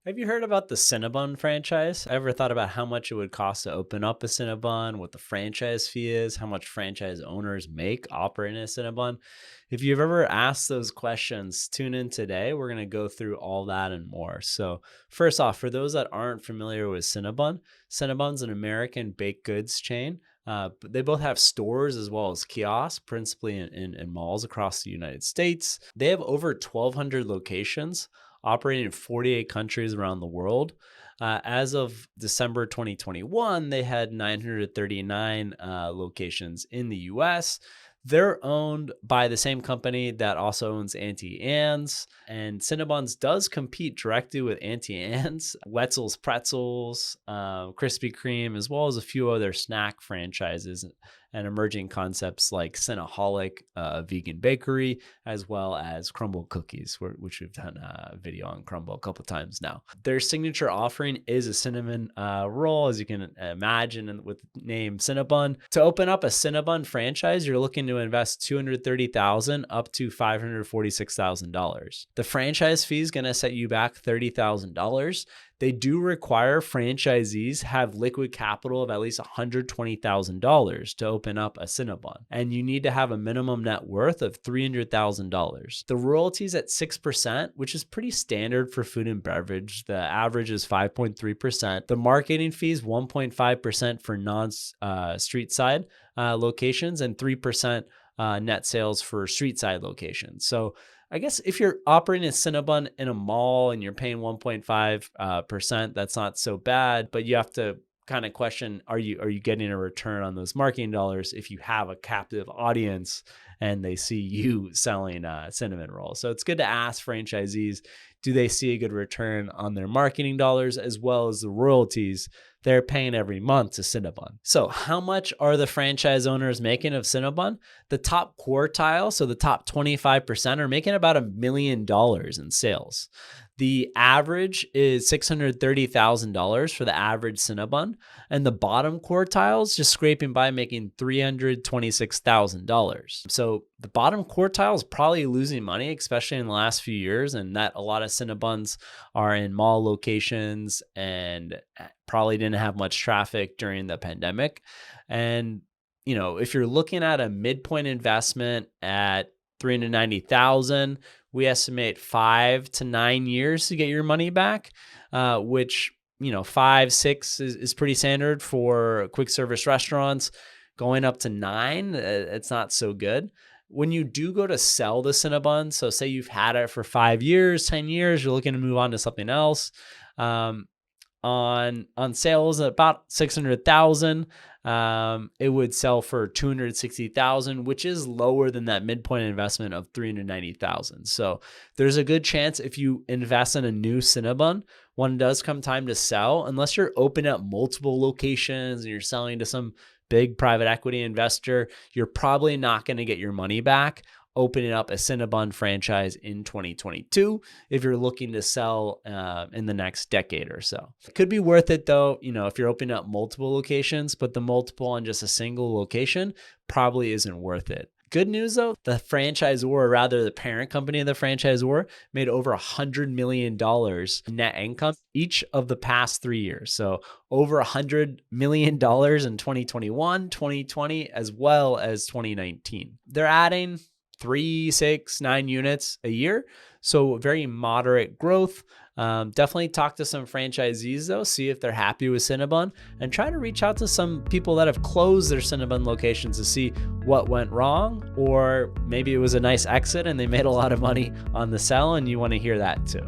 Have you heard about the Cinnabon franchise? Ever thought about how much it would cost to open up a Cinnabon, what the franchise fee is, how much franchise owners make operating a Cinnabon? If you've ever asked those questions, tune in today. We're going to go through all that and more. So, first off, for those that aren't familiar with Cinnabon, Cinnabon's an American baked goods chain. But they both have stores as well as kiosks, principally in malls across the United States. They have over 1,200 locations operating in 48 countries around the world. As of December 2021, they had 939 locations in the US. They're owned by the same company that also owns Auntie Anne's, and Cinnabons does compete directly with Auntie Anne's, Wetzel's Pretzels, Krispy Kreme, as well as a few other snack franchises and emerging concepts like Cinnaholic, a vegan bakery, as well as Crumble Cookies, which we've done a video on Crumble a couple times now. Their signature offering is a cinnamon roll, as you can imagine, with the name Cinnabon. To open up a Cinnabon franchise, you're looking to invest $230,000 up to $546,000. The franchise fee is going to set you back $30,000. They do require franchisees have liquid capital of at least $120,000 to open up a Cinnabon, and you need to have a minimum net worth of $300,000. The royalties at 6%, which is pretty standard for food and beverage. The average is 5.3%. The marketing fees 1.5% for non-street side locations and 3% net sales for street side locations. So I guess if you're operating a Cinnabon in a mall and you're paying 1.5%, that's not so bad, but you have to kind of question, are you getting a return on those marketing dollars if you have a captive audience and they see you selling cinnamon rolls? So it's good to ask franchisees, do they see a good return on their marketing dollars as well as the royalties they're paying every month to Cinnabon? So how much are the franchise owners making of Cinnabon? The top quartile, so the top 25%, are making about $1 million in sales. The average is $630,000 for the average Cinnabon, and the bottom quartiles just scraping by, making $326,000. So the bottom quartile is probably losing money, especially in the last few years, and that a lot of Cinnabons are in mall locations and probably didn't have much traffic during the pandemic. And if you're looking at a midpoint investment at $390,000, we estimate 5 to 9 years to get your money back, which 5, 6 is pretty standard for quick service restaurants. Going up to 9, it's not so good. When you do go to sell the Cinnabon, so say you've had it for 5 years, 10 years, you're looking to move on to something else. On sales at about $600,000, it would sell for $260,000, which is lower than that midpoint investment of $390,000. So there's a good chance if you invest in a new Cinnabon, when it does come time to sell, unless you're opening up multiple locations and you're selling to some big private equity investor, you're probably not going to get your money back opening up a Cinnabon franchise in 2022 if you're looking to sell in the next decade or so. It could be worth it though, if you're opening up multiple locations, but the multiple on just a single location probably isn't worth it. Good news though, the franchisor, or rather the parent company of the franchisor, made over $100 million net income each of the past 3 years. So over $100 million in 2021, 2020, as well as 2019. They're adding 3, 6, 9 units a year. So very moderate growth. Definitely talk to some franchisees though, see if they're happy with Cinnabon, and try to reach out to some people that have closed their Cinnabon locations to see what went wrong, or maybe it was a nice exit and they made a lot of money on the sell and you want to hear that too.